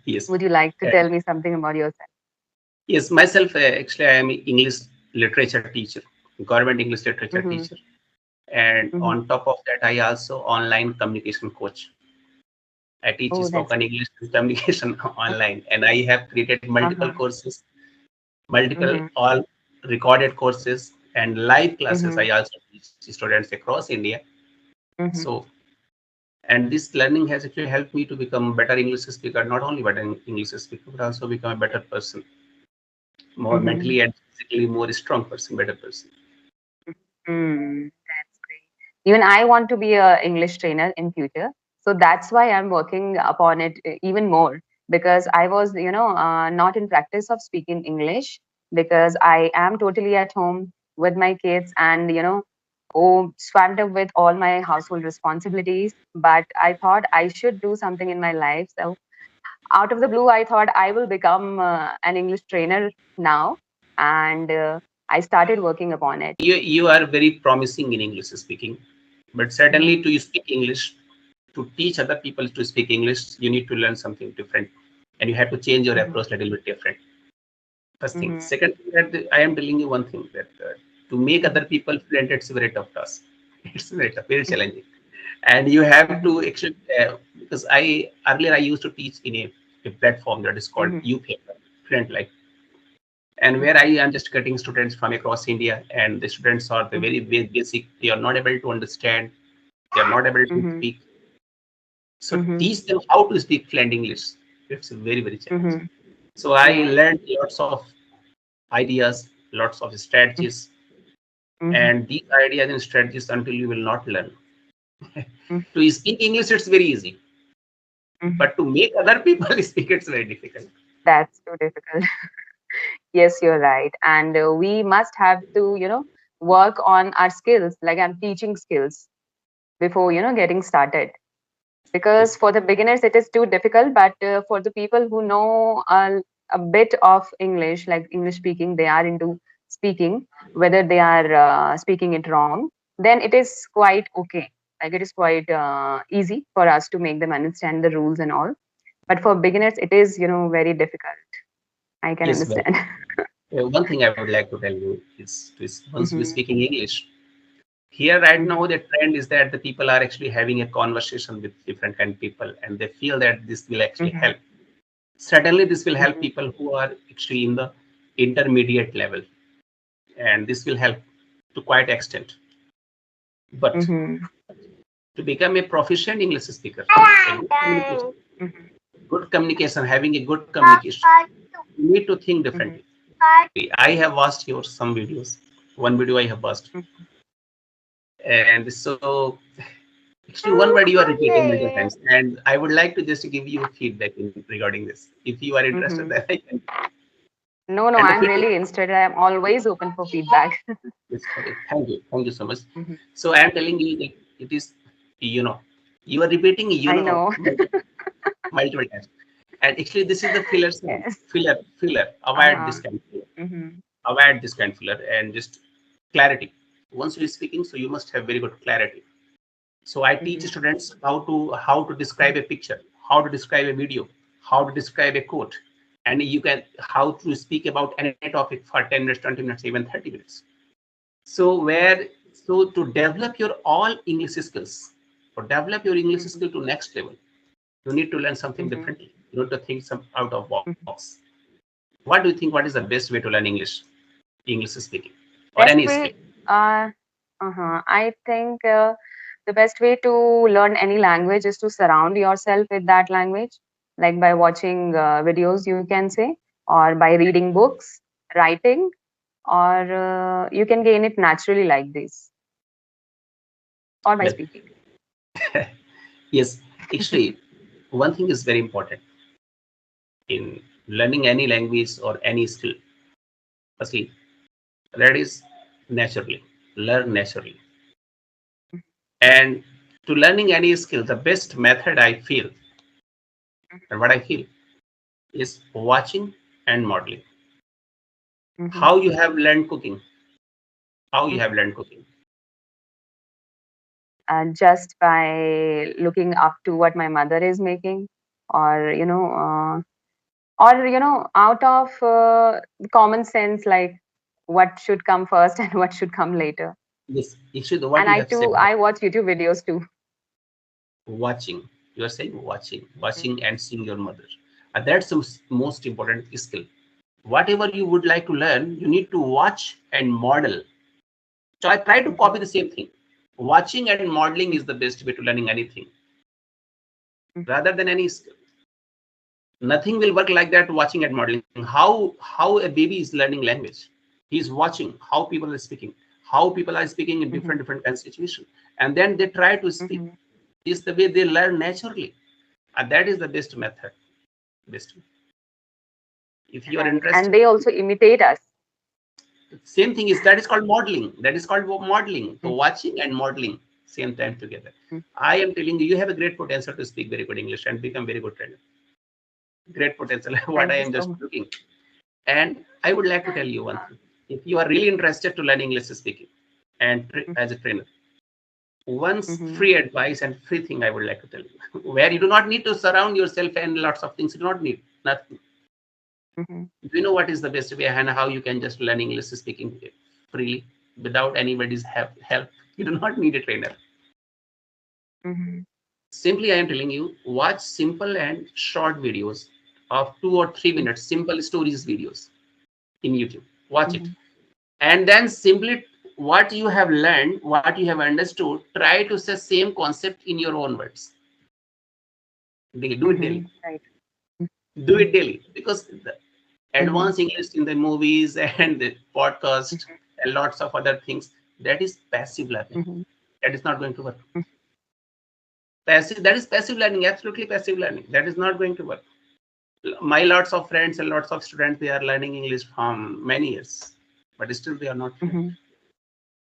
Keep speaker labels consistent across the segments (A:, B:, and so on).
A: Yes.
B: Would you like to
A: Uh,
B: tell me something about yourself?
A: yes, myself, actually, I am an English literature teacher, government English literature
B: Mm-hmm.
A: teacher. And
B: Mm-hmm.
A: on top of that, I also online communication coach. I teach
B: Oh, that's
A: spoken
B: great.
A: English and communication online, and I have created multiple
B: Uh-huh.
A: courses, multiple
B: Mm-hmm.
A: all recorded courses and live classes.
B: Mm-hmm.
A: I also teach students across India.
B: Mm-hmm.
A: So, and this learning has actually helped me to become a better English speaker, not only better English speaker, but also become a better person, more
B: Mm-hmm.
A: mentally and physically more strong person, better person.
B: That's great. Even I want to be a English trainer in future. So that's why I'm working upon it even more, because I was, not in practice of speaking English, because I am totally at home with my kids and, swamped up with all my household responsibilities. But I thought I should do something in my life. So out of the blue, I thought I will become an English trainer now. And I started working upon it.
A: You are very promising in English speaking, but certainly
B: Mhm.
A: to speak English, to teach other people to speak English, you need to learn something different, and you have to change your
B: Mhm.
A: approach a little bit different. First thing.
B: Mhm.
A: Second thing, that I am telling you one thing, that to make
B: Mhm.
A: other people fluent, it's a very tough task. It's very tough, very challenging, and you have
B: Mhm.
A: to actually, because I earlier I used to teach in a platform that is called
B: Mhm.
A: UP Fluent Life, and where I am just getting students from across India, and the students are the
B: Mhm.
A: very basic. They are not able to understand. They are not able to
B: Mhm.
A: speak. So
B: Mhm.
A: teach them how to speak fluent English. It's very very challenging.
B: Mhm.
A: So I
B: Yeah.
A: learned lots of ideas, lots of
B: Mhm.
A: strategies,
B: Mhm.
A: and these ideas and strategies until you will not learn.
B: Mhm.
A: To speak English, it's very easy,
B: Mhm.
A: but to make other people speak, it's very difficult.
B: That's too difficult. Yes, you're right. And we must have to, work on our skills, like I'm teaching skills before, getting started. Because
A: Yes,
B: for the beginners, it is too difficult. But for the people who know a bit of English, like English speaking, they are into speaking, whether they are speaking it wrong, then it is quite okay. Like it is quite easy for us to make them understand the rules and all. But for beginners, it is, very difficult. I can
A: yes. Well,
B: understand.
A: one thing I would like to tell you is once we're
B: Hmm.
A: speaking English, here right
B: Hmm.
A: now the trend is that the people are actually having a conversation with different kind of people, and they feel that this will actually
B: Hmm.
A: help. Certainly, this will help
B: Hmm.
A: people who are actually in the intermediate level, and this will help to quite extent. But
B: Hmm.
A: to become a proficient English speaker, good communication, having a good communication, you need to think
B: Hmm.
A: differently. I have watched your some videos. One video I have watched, and so actually one word you are repeating multiple times, and I would like to just give you feedback regarding this. If you are interested,
B: Hmm.
A: then I can.
B: No, no,
A: And the
B: I'm
A: feedback.
B: really interested. I'm always open for feedback.
A: Yes, okay. Thank you so much.
B: Hmm.
A: So I am telling you that it is, you know, you are repeating,
B: I know.
A: multiple times. And actually, this is the filler sound.
B: Yes.
A: Filler. Avoid
B: Uh-huh.
A: this kind of filler.
B: Hmm.
A: Avoid this kind of filler and just clarity. Once you're speaking, so you must have very good clarity. So I teach
B: Hmm.
A: students how to describe a picture, how to describe a video, how to describe a quote, and you can how to speak about any topic for 10 minutes, 20 minutes, even 30 minutes. So where so to develop your all English skills, or develop your English
B: Hmm.
A: skill to next level, you need to learn something
B: Hmm.
A: differently. You need to think some out of box. What do you think? What is the best way to learn English? English speaking or
B: Best
A: any skill?
B: way, I think the best way to learn any language is to surround yourself with that language, like by watching videos, you can say, or by reading books, writing, or you can gain it naturally like this, or by
A: Well,
B: speaking.
A: yes, actually, one thing is very important in learning any language or any skill. Firstly, that is naturally, learn naturally. And to learning any skill, the best method I feel, and what I feel, is watching and modeling.
B: Hmm.
A: How you have learned cooking? How you
B: Hmm.
A: have learned cooking?
B: Just by looking up to what my mother is making. or out of common sense, like what should come first and what should come later.
A: Yes, actually, what
B: And
A: you have said,
B: I watch YouTube videos too.
A: watching. You are saying watching and seeing your mother. That's the most important skill. Whatever you would like to learn, you need to watch and model. So I try to copy
B: Mm-hmm.
A: the same thing. Watching and modeling is the best way to learning anything, rather than any skill. Nothing will work like that. Watching and modeling. How a baby is learning language? He's watching how people are speaking, how people are speaking in
B: Mm-hmm.
A: different kinds of situations, and then they try to speak.
B: Mm-hmm.
A: This is the way they learn naturally, and that is the best method. Best. If you are
B: Right. And
A: interested,
B: they also imitate us.
A: same thing is that is called modeling. That is called modeling. So watching and modeling same time together.
B: Mm-hmm.
A: I am telling you, you have a great potential to speak very good English and become very good trainer. Great potential. What I
B: Thank you
A: am
B: so
A: just
B: much.
A: looking. And I would like to tell you one thing. If you are really interested to learn English speaking and as a trainer, once
B: Mm-hmm.
A: free advice and free thing I would like to tell you, where you do not need to surround yourself and lots of things. You do not need nothing.
B: Mm-hmm.
A: Do you know what is the best way and how you can just learn English speaking freely without anybody's help? You do not need a trainer.
B: Mm-hmm.
A: Simply, I am telling you, watch simple and short videos of 2 or 3 minutes, simple stories videos in YouTube. Watch it.
B: Mm-hmm.
A: And then simply what you have learned, what you have understood, try to say same concept in your own words. Do it
B: Mm-hmm.
A: daily.
B: Right.
A: Do
B: Mm-hmm.
A: it daily because the
B: Mm-hmm.
A: advanced English in the movies and the podcast and lots of other things, that is passive learning.
B: Mm-hmm.
A: That is not going to work. Passive, that is passive learning, absolutely passive learning. That is not going to work. My lots of friends and lots of students, they are learning English from many years, but still they are not fluent
B: Mm-hmm.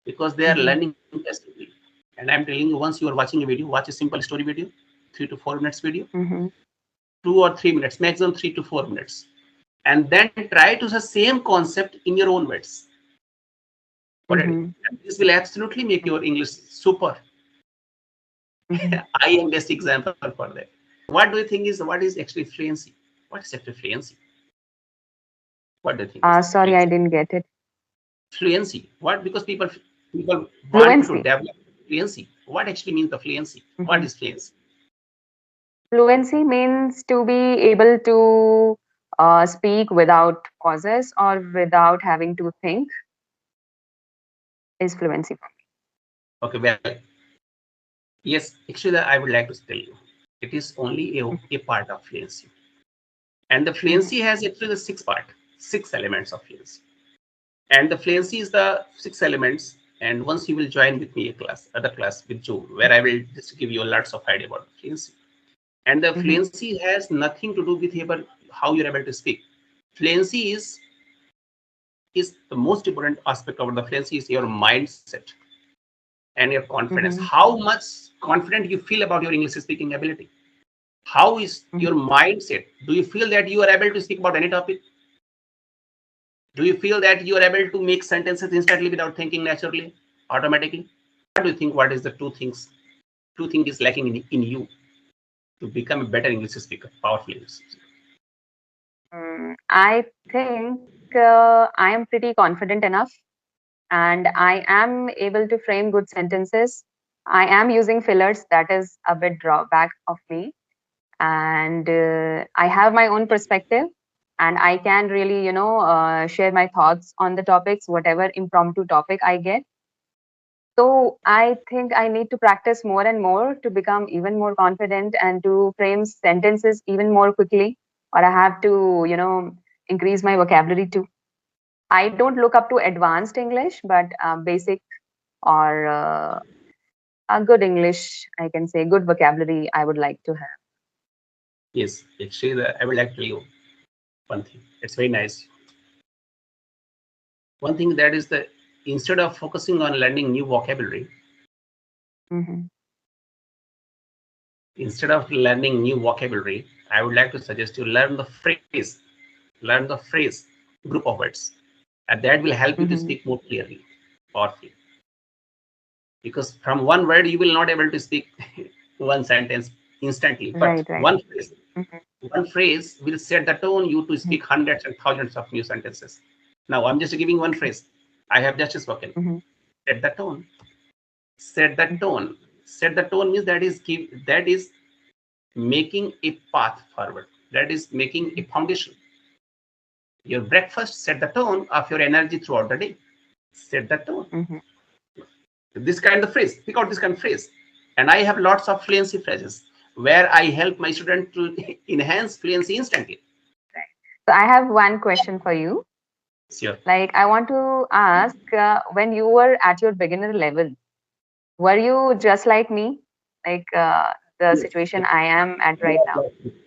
A: because they are
B: Mm-hmm.
A: learning passively. And I'm telling you, once you are watching a video, watch a simple story video, 3 to 4 minutes video,
B: Mm-hmm.
A: 2 or 3 minutes, maximum 3 to 4 minutes, and then try to the same concept in your own words. What are you?
B: Mm-hmm.
A: And this will absolutely make your English super.
B: Mm-hmm.
A: I am best example for that. What do you think is what is actually fluency? What is actually fluency? What do you think is
B: Sorry, I
A: fluency?
B: didn't get it.
A: Fluency. What? Because people want to
B: Fluency.
A: develop fluency. What actually means the fluency? What
B: Mm-hmm.
A: is fluency?
B: Fluency means to be able to speak without pauses or without having to think is fluency for
A: Okay, well, yes, actually, I would like to tell you, it is only
B: me.
A: a part of fluency, and the
B: Mm-hmm.
A: fluency has actually the six elements of fluency, and the fluency is the 6 elements. And once you will join with me a class, other class with Joe, where I will just give you lots of idea about fluency. And the
B: Mm-hmm.
A: fluency has nothing to do with how you're able to speak. Fluency is the most important aspect of the fluency is your mindset and your confidence.
B: Mm-hmm.
A: How much confident you feel about your English speaking ability. How is
B: Mm-hmm.
A: your mindset? Do you feel that you are able to speak about any topic? Do you feel that you are able to make sentences instantly without thinking naturally, automatically? What do you think? What is the two things is lacking in you to become a better English speaker, powerful English speaker?
B: I think I am pretty confident enough and I am able to frame good sentences. I am using fillers, that is a bit drawback of me. And I have my own perspective and I can really, share my thoughts on the topics, whatever impromptu topic I get. So I think I need to practice more and more to become even more confident and to frame sentences even more quickly. Or I have to, increase my vocabulary too. I don't look up to advanced English, but basic or a good English, I can say, good vocabulary I would like to have.
A: Yes, actually, I would like to tell you one thing. It's very nice. One thing that is the instead of focusing on learning new vocabulary,
B: Hmm.
A: instead of learning new vocabulary, I would like to suggest you learn the phrase group of words, and that will help you to
B: Hmm.
A: speak more clearly, powerfully. Because from one word you will not able to speak one sentence instantly, but
B: Right, right.
A: one phrase.
B: Mhm.
A: One phrase will set the tone you to speak hundreds and thousands of new sentences. Now I'm just giving one phrase. I have just spoken.
B: Mhm.
A: Set the tone. Set the
B: Mhm.
A: tone. Set the tone means that is making a path forward. That is making a foundation. Your breakfast set the tone of your energy throughout the day. Set the tone.
B: Mhm.
A: This kind of phrase. Pick out this kind of phrase. And I have lots of fluency phrases where I help my student to enhance fluency instantly.
B: Right. So I have one question for you.
A: Sure.
B: Like, I want to ask, when you were at your beginner level, were you just like me, like the
A: Yes.
B: situation
A: Yes.
B: I am at right now?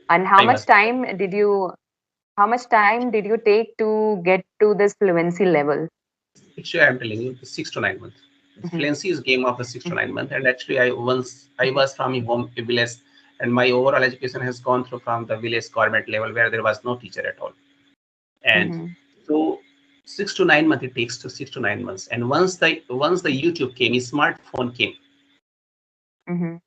B: And
A: I was.
B: how much time did you take to get to this fluency level?
A: Actually, I'm telling you, 6 to 9 months.
B: Mhm.
A: Fluency is game of the six to
B: Mhm.
A: nine months. And actually, I
B: Mhm.
A: was from a village, and my overall education has gone through from the village government level where there was no teacher at all. And
B: Mhm.
A: so 6 to 9 months it takes to 6 to 9 months. And once the YouTube came, smartphone came,
B: Mhm.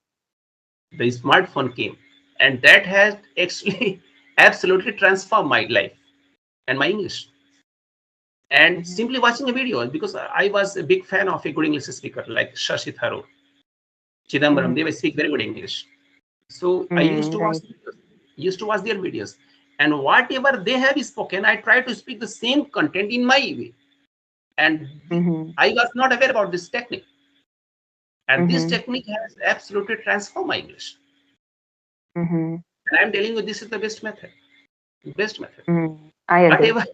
A: the smartphone came, and that has actually absolutely transformed my life and my English. And
B: Mhm.
A: simply watching a video, because I was a big fan of a good English speaker like Shashi Tharoor, Chidambaram,
B: Mhm.
A: they speak very good English. So I used
B: Mm,
A: to watch
B: right.
A: videos, used to watch their videos, and whatever they have spoken, I try to speak the same content in my way. And
B: Mhm.
A: I was not aware about this technique, and this
B: Mhm.
A: technique has absolutely transformed my English.
B: Mhm.
A: And I'm telling you, this is the best method. Best method.
B: Mm, I agree.
A: Whatever.